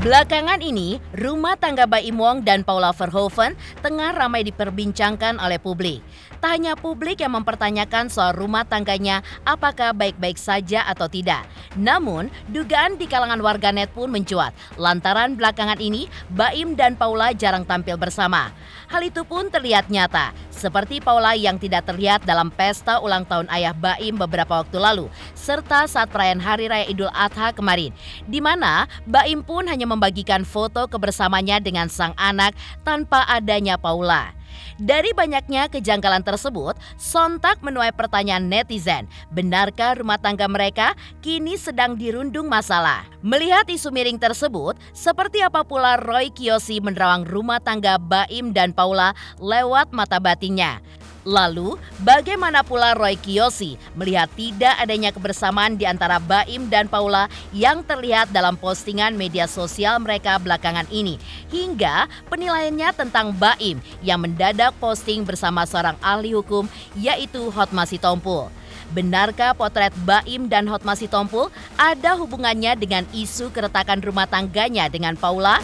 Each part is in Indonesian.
Belakangan ini, rumah tangga Baim Wong dan Paula Verhoeven tengah ramai diperbincangkan oleh publik. Tak hanya publik yang mempertanyakan soal rumah tangganya apakah baik-baik saja atau tidak. Namun, dugaan di kalangan warganet pun mencuat lantaran belakangan ini Baim dan Paula jarang tampil bersama. Hal itu pun terlihat nyata, seperti Paula yang tidak terlihat dalam pesta ulang tahun ayah Baim beberapa waktu lalu, serta saat perayaan Hari Raya Idul Adha kemarin, di mana Baim pun hanya membagikan foto kebersamanya dengan sang anak tanpa adanya Paula. Dari banyaknya kejanggalan tersebut, sontak menuai pertanyaan netizen, benarkah rumah tangga mereka kini sedang dirundung masalah? Melihat isu miring tersebut, seperti apa pula Roy Kiyoshi menerawang rumah tangga Baim dan Paula lewat mata batinnya? Lalu, bagaimana pula Roy Kiyoshi melihat tidak adanya kebersamaan di antara Baim dan Paula yang terlihat dalam postingan media sosial mereka belakangan ini, hingga penilaiannya tentang Baim yang mendadak posting bersama seorang ahli hukum yaitu Hotma Sitompul. Benarkah potret Baim dan Hotma Sitompul ada hubungannya dengan isu keretakan rumah tangganya dengan Paula?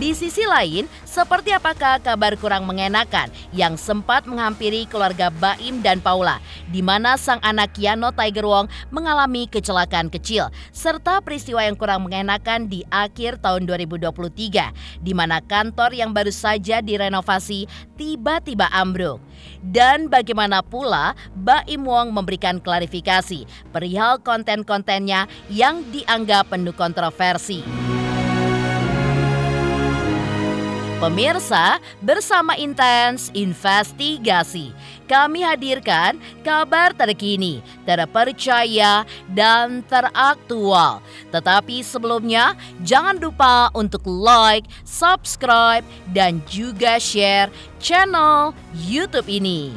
Di sisi lain, seperti apakah kabar kurang mengenakan yang sempat menghampiri keluarga Baim dan Paula, di mana sang anak Yano Tiger Wong mengalami kecelakaan kecil, serta peristiwa yang kurang mengenakan di akhir tahun 2023, di mana kantor yang baru saja direnovasi tiba-tiba ambruk. Dan bagaimana pula Baim Wong memberikan klarifikasi perihal konten-kontennya yang dianggap penuh kontroversi. Pemirsa, bersama Intens Investigasi, kami hadirkan kabar terkini, terpercaya, dan teraktual. Tetapi sebelumnya, jangan lupa untuk like, subscribe, dan juga share channel YouTube ini.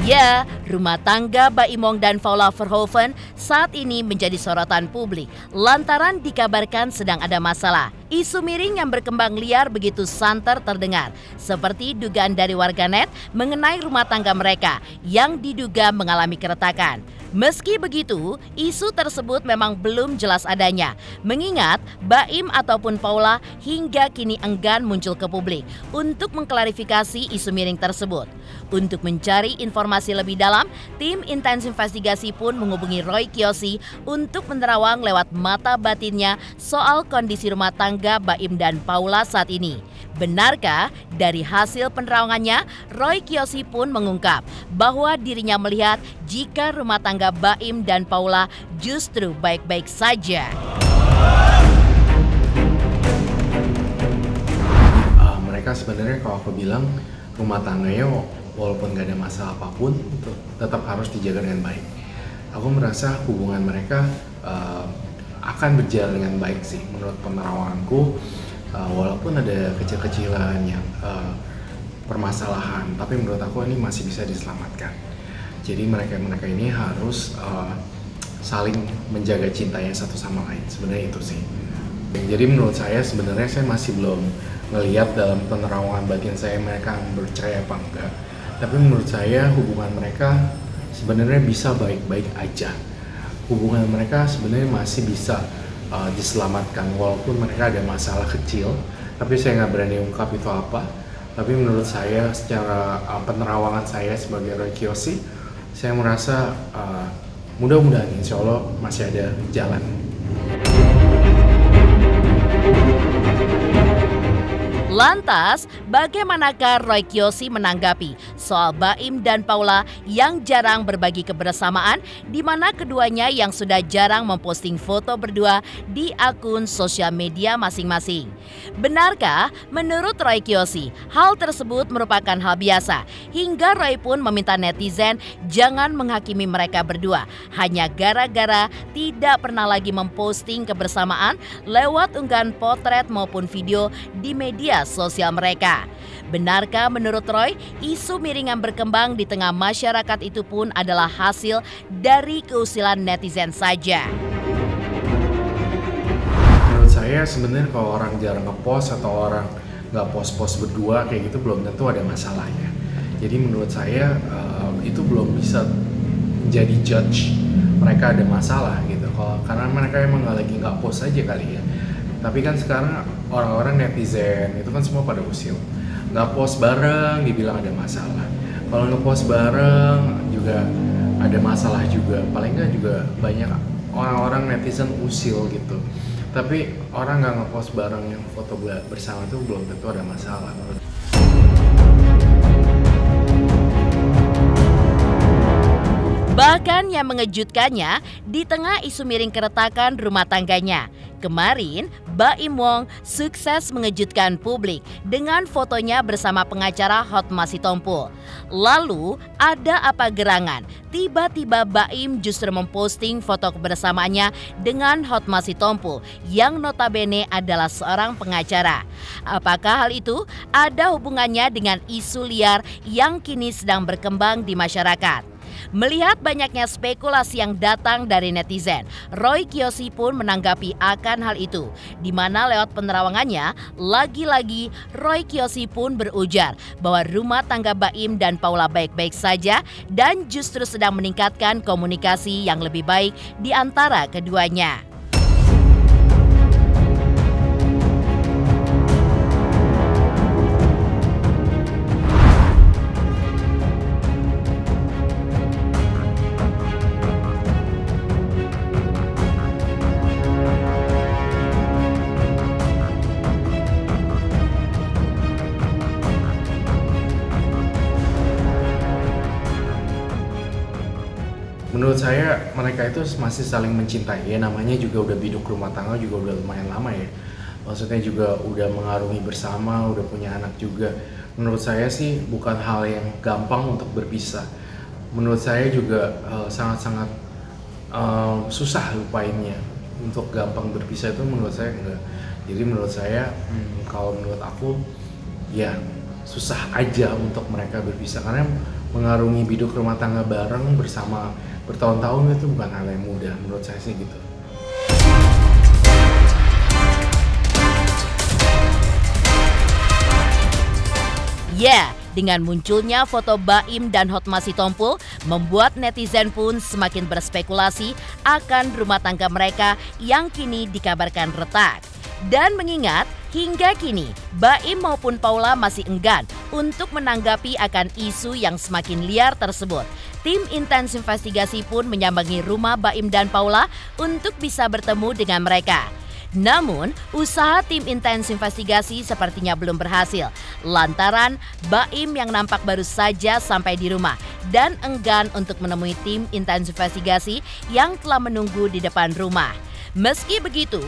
Ya, rumah tangga Baim Wong dan Paula Verhoeven saat ini menjadi sorotan publik lantaran dikabarkan sedang ada masalah. Isu miring yang berkembang liar begitu santer terdengar, seperti dugaan dari warganet mengenai rumah tangga mereka yang diduga mengalami keretakan. Meski begitu, isu tersebut memang belum jelas adanya, mengingat Baim ataupun Paula hingga kini enggan muncul ke publik untuk mengklarifikasi isu miring tersebut. Untuk mencari informasi lebih dalam, tim Intens Investigasi pun menghubungi Roy Kiyoshi untuk menerawang lewat mata batinnya soal kondisi rumah tangga Baim dan Paula saat ini. Benarkah dari hasil penerawangannya, Roy Kiyoshi pun mengungkap bahwa dirinya melihat jika rumah tangga Baim dan Paula justru baik-baik saja. Mereka sebenarnya kalau aku bilang rumah tangganya walaupun gak ada masalah apapun tetap harus dijaga dengan baik. Aku merasa hubungan mereka akan berjalan dengan baik sih menurut penerawanganku. Walaupun ada kecil-kecilan yang permasalahan, tapi menurut aku ini masih bisa diselamatkan. Jadi mereka ini harus saling menjaga cintanya satu sama lain. Sebenarnya itu sih. Jadi menurut saya sebenarnya saya masih belum melihat dalam penerawangan batin saya mereka percaya apa enggak. Tapi menurut saya hubungan mereka sebenarnya bisa baik-baik aja. Hubungan mereka sebenarnya masih bisa diselamatkan walaupun mereka ada masalah kecil, tapi saya nggak berani ungkap itu apa. Tapi menurut saya secara penerawangan saya sebagai Roy Kiyoshi, saya merasa mudah-mudahan insya Allah masih ada jalan. Lantas, bagaimanakah Roy Kiyoshi menanggapi soal Baim dan Paula yang jarang berbagi kebersamaan, di mana keduanya yang sudah jarang memposting foto berdua di akun sosial media masing-masing? Benarkah menurut Roy Kiyoshi hal tersebut merupakan hal biasa, hingga Roy pun meminta netizen jangan menghakimi mereka berdua hanya gara-gara tidak pernah lagi memposting kebersamaan lewat unggahan potret maupun video di media media sosial mereka. Benarkah menurut Roy, isu miringan berkembang di tengah masyarakat itu pun adalah hasil dari keusilan netizen saja? Menurut saya sebenarnya kalau orang jarang ngepost atau orang nggak post-post berdua kayak gitu belum tentu ada masalahnya. Jadi menurut saya itu belum bisa jadi judge mereka ada masalah gitu. Karena mereka emang nggak post aja kali ya. Tapi kan sekarang orang-orang netizen itu kan semua pada usil. Nggak post bareng dibilang ada masalah. Kalau ngepost bareng juga ada masalah juga. Paling nggak juga banyak orang-orang netizen usil gitu. Tapi orang nggak ngepost bareng yang foto bersama itu belum tentu ada masalah. Bahkan yang mengejutkannya, di tengah isu miring keretakan rumah tangganya, kemarin Baim Wong sukses mengejutkan publik dengan fotonya bersama pengacara Hotma Sitompul. Lalu ada apa gerangan? Tiba-tiba Baim justru memposting foto kebersamaannya dengan Hotma Sitompul yang notabene adalah seorang pengacara. Apakah hal itu ada hubungannya dengan isu liar yang kini sedang berkembang di masyarakat? Melihat banyaknya spekulasi yang datang dari netizen, Roy Kiyoshi pun menanggapi akan hal itu, di mana lewat penerawangannya, lagi-lagi Roy Kiyoshi pun berujar bahwa rumah tangga Baim dan Paula baik-baik saja dan justru sedang meningkatkan komunikasi yang lebih baik di antara keduanya. Menurut saya mereka itu masih saling mencintai ya, namanya juga udah biduk rumah tangga juga udah lumayan lama ya. Maksudnya juga udah mengarungi bersama, udah punya anak juga. Menurut saya sih bukan hal yang gampang untuk berpisah. Menurut saya juga sangat-sangat susah lupainnya. Untuk gampang berpisah itu menurut saya enggak. Jadi menurut saya kalau menurut aku ya susah aja untuk mereka berpisah karena mengarungi biduk rumah tangga bareng bersama bertahun-tahun itu bukan hal yang mudah, menurut saya sih gitu. Ya, dengan munculnya foto Baim dan Hotma Sitompul membuat netizen pun semakin berspekulasi akan rumah tangga mereka yang kini dikabarkan retak. Dan mengingat hingga kini Baim maupun Paula masih enggan untuk menanggapi akan isu yang semakin liar tersebut, tim intens investigasi pun menyambangi rumah Baim dan Paula untuk bisa bertemu dengan mereka. Namun, usaha tim intens investigasi sepertinya belum berhasil lantaran Baim yang nampak baru saja sampai di rumah dan enggan untuk menemui tim intens investigasi yang telah menunggu di depan rumah. Meski begitu,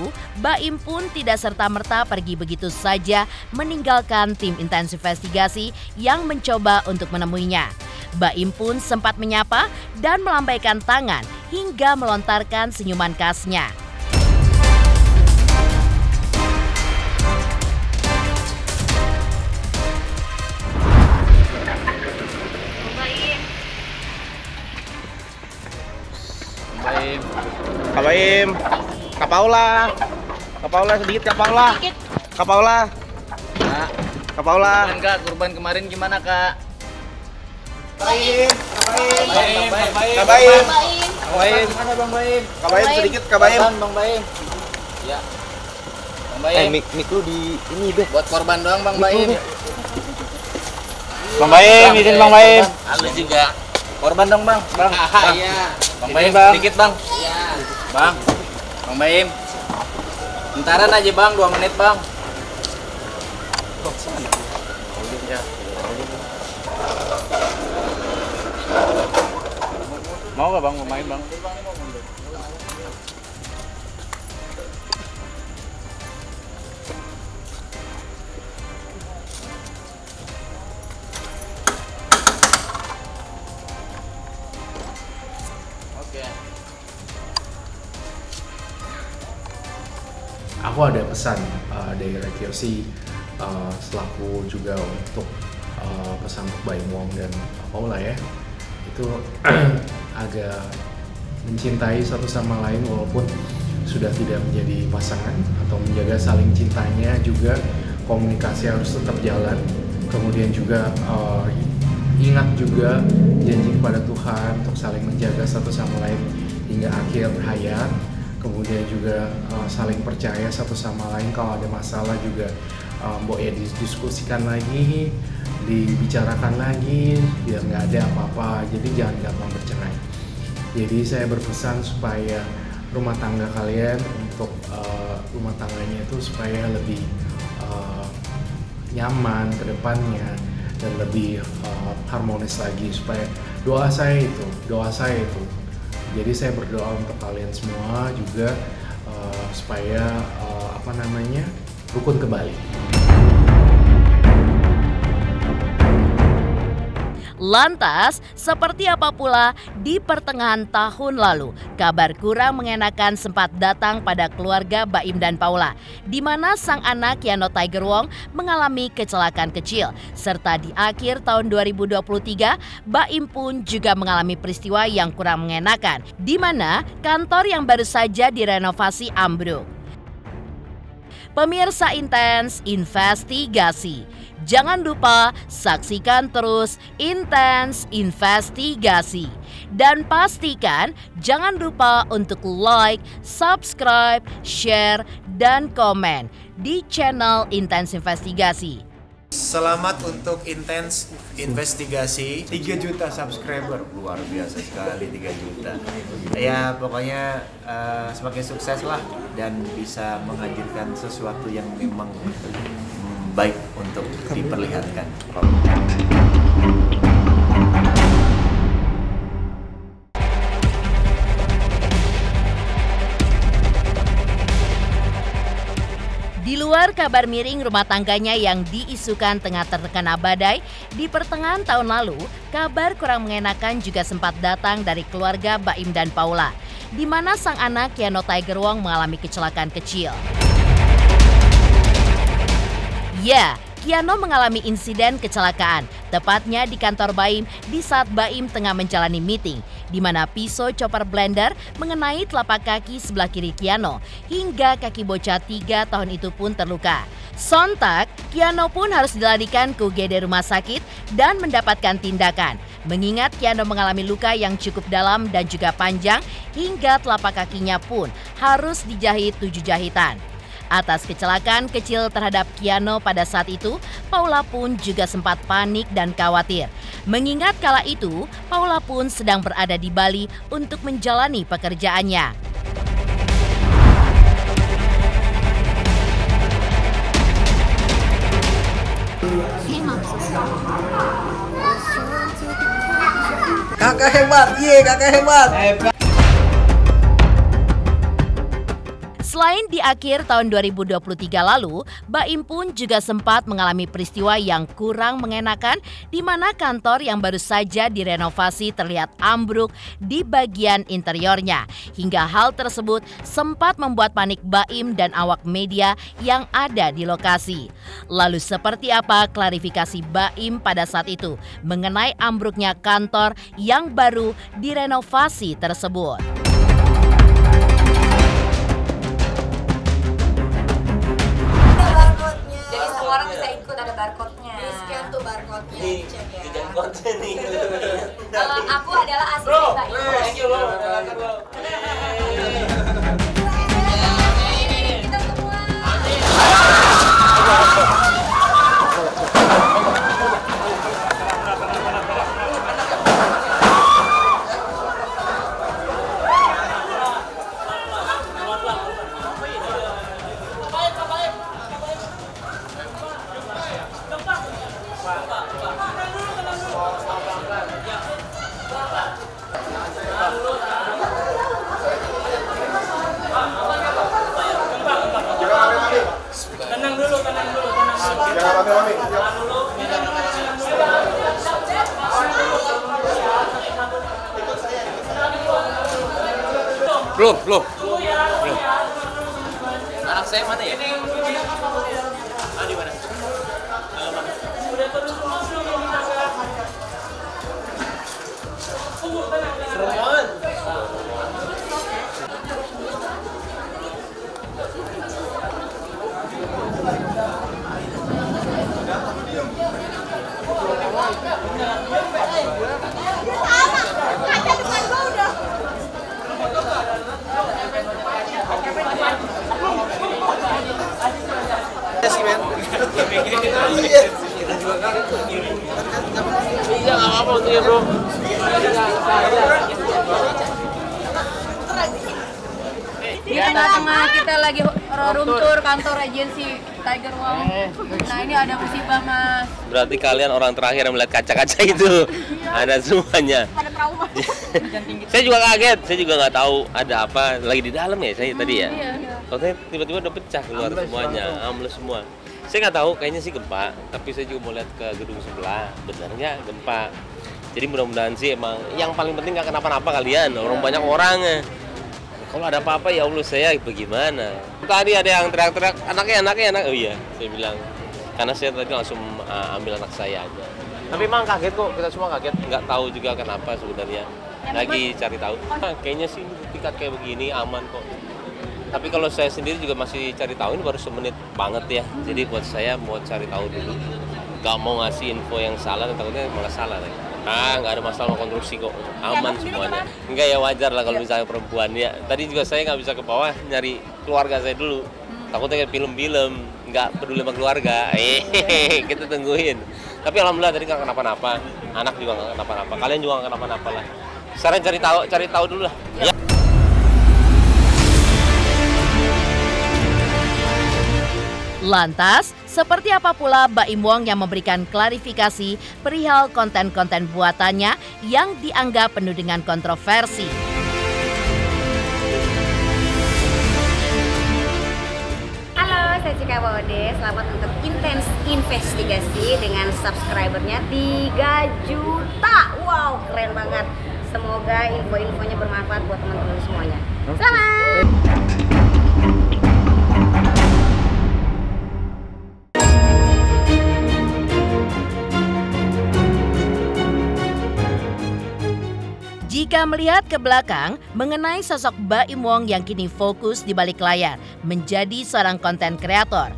Baim pun tidak serta-merta pergi begitu saja meninggalkan tim intens investigasi yang mencoba untuk menemuinya. Baim pun sempat menyapa dan melambaikan tangan hingga melontarkan senyuman khasnya. Baim, Kak Baim, Kak Paula, Kak Paula sedikit Kak Paula, Kak Paula, Kak, Kak Paula. kurban kemarin gimana Kak? Baim, Kak Baim, Baim, Kak Baim, Kak Baim, mana Bang Baim? Kak Baim sedikit Kak Baim. Bang Baim. Ya. Bang Baim. Mik lu di ini deh. Buat korban doang Bang Baim. Bang Baim, izin Bang Baim. Halo juga. Korban dong Bang. Bang. Iya. Bang Ini, Baim, Bang. sedikit Bang. Iya. Bang. Bang Baim. Bentaran aja Bang, 2 menit Bang. Mau gak Bang main Bang? Oke. Aku ada pesan dari Roy Kiyoshi selaku juga untuk pesan untuk Mbak Im Wong dan Paula ya, itu agak mencintai satu sama lain walaupun sudah tidak menjadi pasangan, atau menjaga saling cintanya juga, komunikasi harus tetap jalan. Kemudian juga ingat juga janji kepada Tuhan untuk saling menjaga satu sama lain hingga akhir hayat. Kemudian juga saling percaya satu sama lain, kalau ada masalah juga Mbok ya didiskusikan lagi, dibicarakan lagi biar nggak ada apa-apa. Jadi jangan gampang bercerai. Jadi saya berpesan supaya rumah tangga kalian, untuk rumah tangganya itu supaya lebih nyaman ke depannya dan lebih harmonis lagi. Supaya doa saya itu. Jadi saya berdoa untuk kalian semua juga supaya rukun kembali. Lantas, seperti apa pula di pertengahan tahun lalu, kabar kurang mengenakan sempat datang pada keluarga Baim dan Paula, di mana sang anak Kiano Tiger Wong mengalami kecelakaan kecil. Serta di akhir tahun 2023, Baim pun juga mengalami peristiwa yang kurang mengenakan, di mana kantor yang baru saja direnovasi ambruk. Pemirsa Intens Investigasi, jangan lupa saksikan terus Intens Investigasi. Dan pastikan jangan lupa untuk like, subscribe, share, dan komen di channel Intens Investigasi. Selamat untuk Intens Investigasi. 3 juta subscriber, luar biasa sekali 3 juta. Ya pokoknya semakin sukses lah dan bisa menghadirkan sesuatu yang memang baik untuk diperlihatkan. Di luar kabar miring rumah tangganya yang diisukan tengah terkena badai, di pertengahan tahun lalu, kabar kurang mengenakan juga sempat datang dari keluarga Baim dan Paula, di mana sang anak Kiano Tiger Wong mengalami kecelakaan kecil. Ya, Kiano mengalami insiden kecelakaan, tepatnya di kantor Baim di saat Baim tengah menjalani meeting, di mana pisau chopper blender mengenai telapak kaki sebelah kiri Kiano, hingga kaki bocah 3 tahun itu pun terluka. Sontak, Kiano pun harus dilarikan ke UGD rumah sakit dan mendapatkan tindakan, mengingat Kiano mengalami luka yang cukup dalam dan juga panjang, hingga telapak kakinya pun harus dijahit 7 jahitan. Atas kecelakaan kecil terhadap Kiano pada saat itu, Paula pun juga sempat panik dan khawatir. Mengingat kala itu, Paula pun sedang berada di Bali untuk menjalani pekerjaannya. Kakak hebat, kakak hebat. Selain di akhir tahun 2023 lalu, Baim pun juga sempat mengalami peristiwa yang kurang mengenakan, di mana kantor yang baru saja direnovasi terlihat ambruk di bagian interiornya. Hingga hal tersebut sempat membuat panik Baim dan awak media yang ada di lokasi. Lalu seperti apa klarifikasi Baim pada saat itu mengenai ambruknya kantor yang baru direnovasi tersebut? Orang bisa ikut, ada barcode-nya. Di-scan tuh barcode-nya. Dicek ya. Di code nih. Aku adalah asisten Mbak Im. Thank you, bro. Kita semua. Belum. Anak saya mana ya? di mana? Iya, nggak apa-apa untuk ya, bro. Di tengah-tengah kita lagi room tour kantor agensi Tiger Wow. Nah ini ada musibah, Mas. Berarti kalian orang terakhir yang melihat kaca-kaca itu. Ada semuanya. Ada trauma. Saya juga kaget, saya juga nggak tahu ada apa. Lagi di dalam ya saya tadi ya. Iya. Waktu tiba-tiba udah pecah keluar semuanya, ambles semua. Saya nggak tahu, kayaknya sih gempa. Tapi saya juga mau lihat ke gedung sebelah, benarnya gempa. Jadi mudah-mudahan sih emang yang paling penting nggak kenapa-napa kalian. Orang banyak orang. Kalau ada apa-apa ya Allah saya bagaimana? Tadi ada yang teriak-teriak, anaknya. Oh iya, saya bilang. Karena saya tadi langsung ambil anak saya aja. Tapi emang kaget kok, kita semua kaget. Nggak tahu juga kenapa sebenarnya. Lagi cari tahu. Kayaknya sih tingkat kayak begini aman kok. Tapi kalau saya sendiri juga masih cari tahu, ini baru semenit banget ya. Jadi buat saya mau cari tahu dulu. Nggak mau ngasih info yang salah, takutnya malah salah lagi. Nggak ada masalah konstruksi kok, aman semuanya. Enggak ya wajar lah kalau misalnya perempuan ya. Tadi juga saya nggak bisa ke bawah nyari keluarga saya dulu. Takutnya kayak film-film, nggak peduli sama keluarga. Kita tungguin. Tapi alhamdulillah tadi nggak kenapa-napa. Anak juga nggak kenapa-napa. Kalian juga nggak kenapa-napa lah. Sekarang cari tahu dulu lah. Ya. Lantas, seperti apa pula Baim Wong yang memberikan klarifikasi perihal konten-konten buatannya yang dianggap penuh dengan kontroversi? Halo, saya Cika Bode. Selamat untuk Intens Investigasi dengan subscribernya 3 juta. Wow, keren banget. Semoga info-infonya bermanfaat buat teman-teman semuanya. Selamat! Jika melihat ke belakang mengenai sosok Baim Wong yang kini fokus di balik layar menjadi seorang konten kreator,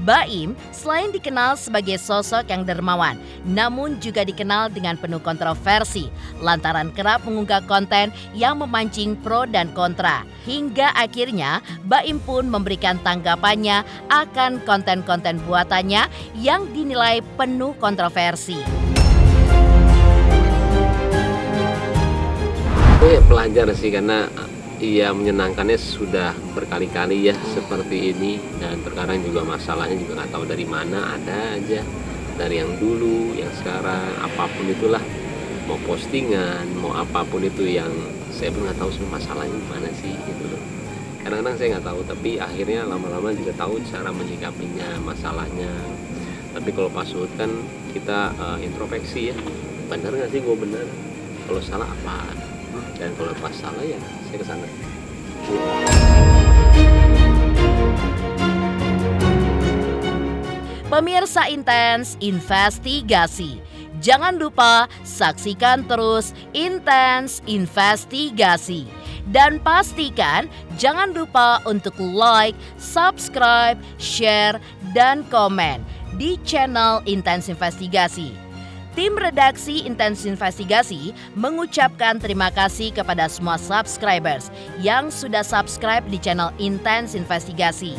Baim selain dikenal sebagai sosok yang dermawan, namun juga dikenal dengan penuh kontroversi lantaran kerap mengunggah konten yang memancing pro dan kontra. Hingga akhirnya Baim pun memberikan tanggapannya akan konten-konten buatannya yang dinilai penuh kontroversi. Pelajar sih karena ia menyenangkannya sudah berkali-kali ya seperti ini, dan terkadang juga masalahnya juga nggak tahu dari mana, ada aja dari yang dulu, yang sekarang, apapun itulah, mau postingan, mau apapun itu yang saya pun nggak tahu sebenarnya masalahnya mana sih gitu loh. Kadang-kadang saya nggak tahu, tapi akhirnya lama-lama juga tahu cara menyikapinya, masalahnya. Tapi kalau pas shoot kan kita introspeksi ya, benar nggak sih gue benar, kalau salah apaan? Dan kalau pas salah ya saya kesana. Pemirsa Intens Investigasi, jangan lupa saksikan terus Intens Investigasi. Dan pastikan jangan lupa untuk like, subscribe, share, dan komen di channel Intens Investigasi. Tim redaksi Intens Investigasi mengucapkan terima kasih kepada semua subscribers yang sudah subscribe di channel Intens Investigasi.